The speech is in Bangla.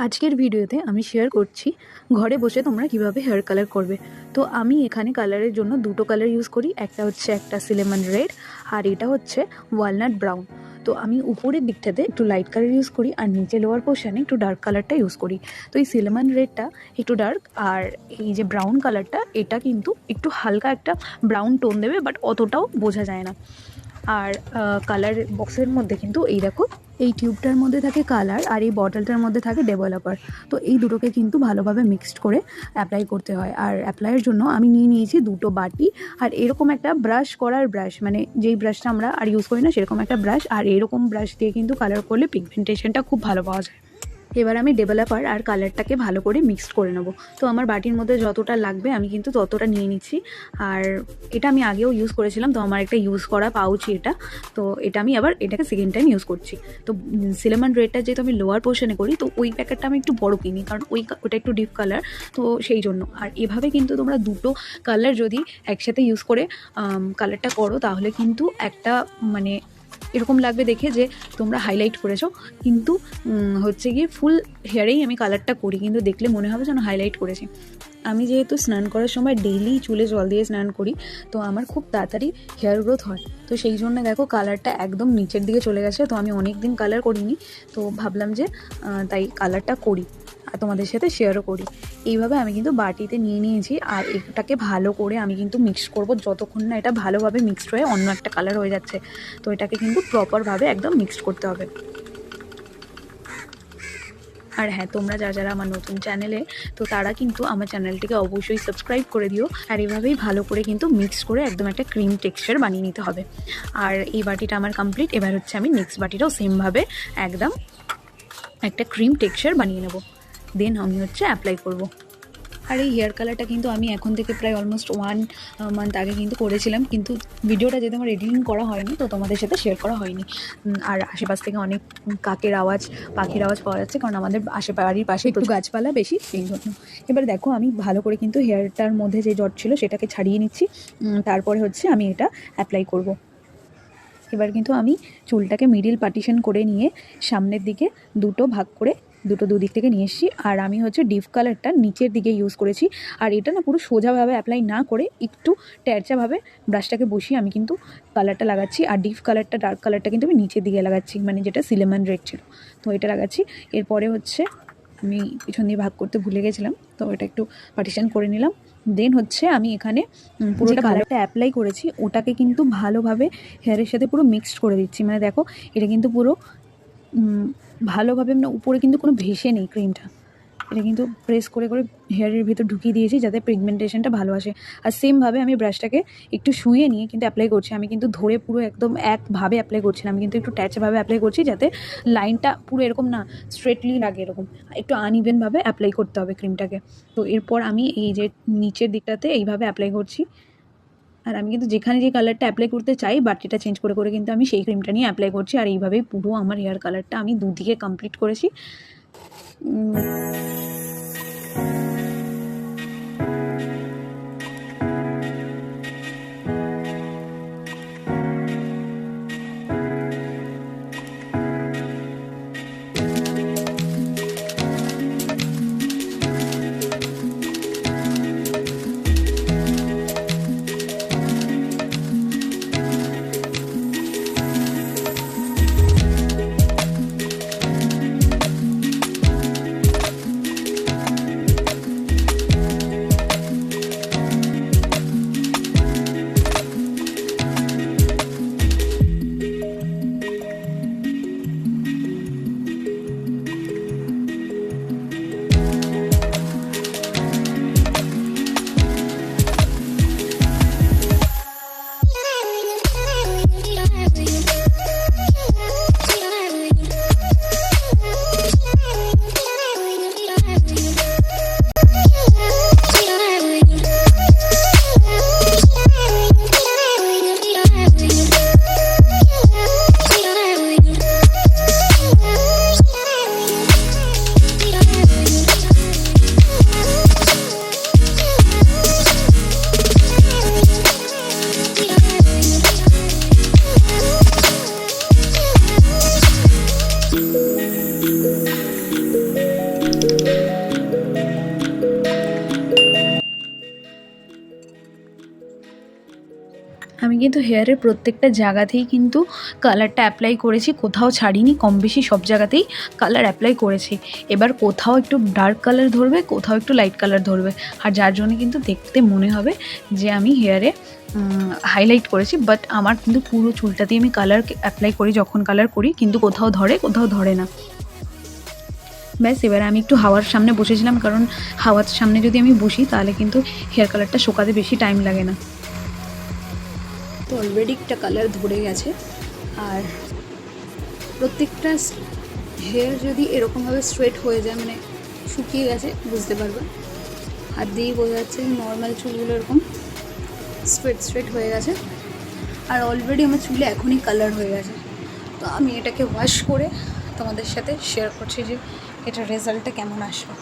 আজকের ভিডিওতে আমি শেয়ার করছি ঘরে বসে তোমরা কিভাবে হেয়ার কালার করবে। তো আমি এখানে কালারের জন্য দুটো কালার ইউজ করি, একটা সিলেমন রেড আর এটা হচ্ছে ওয়ালনাট ব্রাউন। তো আমি উপরের দিকটাতে একটু লাইট কালার ইউজ করি আর নিচে লোয়ার পোর্শনে একটু ডার্ক কালারটা ইউজ করি। তো এই সিলেমন রেডটা একটু ডার্ক আর এই যে ব্রাউন কালারটা এটা কিন্তু একটু হালকা একটা ব্রাউন টোন দেবে, বাট অতটাও বোঝা যায় না। আর কালার বক্সের মধ্যে কিন্তু এই দেখো, এই টিউবটার মধ্যে থাকে কালার আর এই বটলটার মধ্যে থাকে ডেভেলপার। তো এই দুটোকে কিন্তু ভালোভাবে মিক্সড করে অ্যাপ্লাই করতে হয়। আর অ্যাপ্লাইয়ের জন্য আমি নিয়ে নিয়েছি দুটো বাটি আর এরকম একটা ব্রাশ করার ব্রাশ, মানে যেই ব্রাশটা আমরা আর ইউজ করি না সেরকম একটা ব্রাশ। আর এরকম ব্রাশ দিয়ে কিন্তু কালার করলে পিগমেন্টেশনটা খুব ভালো পাওয়া যায়। এবার আমি ডেভেলপার আর কালারটাকে ভালো করে মিক্সড করে নেবো। তো আমার বাটির মধ্যে যতটা লাগবে আমি কিন্তু ততটা নিয়ে নিচ্ছি। আর এটা আমি আগেও ইউজ করেছিলাম, তো আমার একটা ইউজ করা পাউচি এটা। তো এটা আমি আবার এটাকে সেকেন্ড টাইম ইউজ করছি। তো সিলেমন রেডটা যেহেতু আমি লোয়ার পোর্শনে করি, তো ওই প্যাকেটটা আমি একটু বড় কিনি, কারণ ওটা একটু ডিপ কালার, তো সেই জন্য। আর এভাবে কিন্তু তোমরা দুটো কালার যদি একসাথে ইউজ করে কালারটা করো, তাহলে কিন্তু একটা মানে এরকম লাগবে দেখে যে তোমরা হাইলাইট করেছো, কিন্তু হচ্ছে গিয়ে ফুল হেয়ারেই আমি কালারটা করি, কিন্তু দেখলে মনে হবে যেন হাইলাইট করেছি। আমি যেহেতু স্নান করার সময় ডেইলি চুলে জল দিয়ে স্নান করি, তো আমার খুব তাড়াতাড়ি হেয়ার গ্রোথ হয়। তো সেই জন্য দেখো কালারটা একদম নিচের দিকে চলে গেছে। তো আমি অনেক দিন কালার করিনি, তো ভাবলাম যে তাই কালারটা করি আর তোমাদের সাথে শেয়ারও করি। এইভাবে আমি কিন্তু বাটিতে নিয়ে নিয়েছি আর এটাকে ভালো করে আমি কিন্তু মিক্স করব, যতক্ষণ না এটা ভালোভাবে মিক্সড হয়ে অন্য একটা কালার হয়ে যাচ্ছে। তো এটাকে কিন্তু প্রপারভাবে একদম মিক্সড করতে হবে। আর হ্যাঁ, তোমরা যারা আমার নতুন চ্যানেলে, তো তারা কিন্তু আমার চ্যানেলটিকে অবশ্যই সাবস্ক্রাইব করে দিও। আর এভাবেই ভালো করে কিন্তু মিক্স করে একদম একটা ক্রিম টেক্সচার বানিয়ে নিতে হবে। আর এই বাটিটা আমার কমপ্লিট। এবার হচ্ছে আমি নেক্সট বাটিটাও সেমভাবে একদম একটা ক্রিম টেক্সচার বানিয়ে নেব, দেন আমি হচ্ছে অ্যাপ্লাই করব। আর এই হেয়ার কালারটা কিন্তু আমি এখন থেকে প্রায় অলমোস্ট 1 মান্থ আগে কিন্তু করেছিলাম, কিন্তু ভিডিওটা যেহেতু আমার এডিটিং করা হয়নি, তো তোমাদের সাথে শেয়ার করা হয়নি। আর আশেপাশ থেকে অনেক পাখির আওয়াজ পাওয়া যাচ্ছে, কারণ আমাদের বাড়ির পাশে একটু গাছপালা বেশি, সেই জন্য। এবার দেখো আমি ভালো করে কিন্তু হেয়ারটার মধ্যে যে জট ছিল সেটাকে ছাড়িয়ে নিচ্ছি। তারপরে হচ্ছে আমি এটা অ্যাপ্লাই করব। এবার কিন্তু আমি চুলটাকে মিডিল পার্টিশন করে নিয়ে সামনের দিকে দুটো ভাগ করে দুদিক থেকে নিয়ে এসেছি। আর আমি হচ্ছে ডিপ কালারটা নিচের দিকে ইউজ করেছি। আর এটা না পুরো সোজাভাবে অ্যাপ্লাই না করে একটু ট্যারচাভাবে ব্রাশটাকে বসিয়ে আমি কিন্তু কালারটা লাগাচ্ছি। আর ডিপ কালারটা, ডার্ক কালারটা কিন্তু আমি নিচের দিকে লাগাচ্ছি, মানে যেটা সিলেমন রেড ছিল, তো এটা লাগাচ্ছি। এরপরে হচ্ছে আমি পিছন দিয়ে ভাগ করতে ভুলে গেছিলাম, তো এটা একটু পার্টিশন করে নিলাম। দেন হচ্ছে আমি এখানে পুরোটা কালারটা অ্যাপ্লাই করেছি ওটাকে কিন্তু ভালোভাবে হেয়ারের সাথে পুরো মিক্সড করে দিচ্ছি। মানে দেখো এটা কিন্তু পুরো ভালোভাবে, মানে উপরে কিন্তু কোনো ভেসে নেই ক্রিমটা। এটা কিন্তু প্রেস করে করে হেয়ারের ভিতর ঢুকিয়ে দিয়েছি যাতে পিগমেন্টেশনটা ভালো আসে। আর সেমভাবে আমি ব্রাশটাকে একটু শুয়ে নিয়ে কিন্তু অ্যাপ্লাই করছি। আমি কিন্তু ধরে পুরো একদম একভাবে অ্যাপ্লাই করছি না, আমি কিন্তু একটু ট্যাচভাবে অ্যাপ্লাই করছি, যাতে লাইনটা পুরো এরকম না স্ট্রেটলি লাগে, এরকম একটু আনইভেনভাবে অ্যাপ্লাই করতে হবে ক্রিমটাকে। তো এরপর আমি এই যে নিচের দিকটাতে এইভাবে অ্যাপ্লাই করছি। আর আমি কিন্তু যেখানে যে কালারটা অ্যাপ্লাই করতে চাই বাটিটা চেঞ্জ করে করে কিন্তু আমি সেই ক্রিমটা নিয়ে অ্যাপ্লাই করছি। আর এইভাবেই পুরো আমার হেয়ার কালারটা আমি দুদিকে কমপ্লিট করেছি। আমি কিন্তু হেয়ারের প্রত্যেকটা জায়গাতেই কিন্তু কালারটা অ্যাপ্লাই করেছি, কোথাও ছাড়িনি, কম বেশি সব জায়গাতেই কালার অ্যাপ্লাই করেছি। এবার কোথাও একটু ডার্ক কালার ধরবে, কোথাও একটু লাইট কালার ধরবে, আর যার জন্য কিন্তু দেখতে মনে হবে যে আমি হেয়ারে হাইলাইট করেছি। বাট আমার কিন্তু পুরো চুলটাতেই আমি কালার অ্যাপ্লাই করি, যখন কালার করি, কিন্তু কোথাও ধরে কোথাও ধরে না। ব্যাস, এবার আমি একটু হাওয়ার সামনে বসেছিলাম, কারণ হাওয়ার সামনে যদি আমি বসি তাহলে কিন্তু হেয়ার কালারটা শোকাতে বেশি টাইম লাগে না। তো অলরেডি একটা কালার ধরে গেছে, আর প্রত্যেকটা হেয়ার যদি এরকমভাবে স্ট্রেট হয়ে যায়, মানে শুকিয়ে গেছে, বুঝতে পারবে। হাত দিয়েই বোঝা যাচ্ছে নর্মাল চুলগুলো এরকম স্ট্রেট হয়ে গেছে, আর অলরেডি আমার চুলে এখনই কালার হয়ে গেছে। তো আমি এটাকে ওয়াশ করে তোমাদের সাথে শেয়ার করছি যে এটার রেজাল্টটা কেমন আসবে।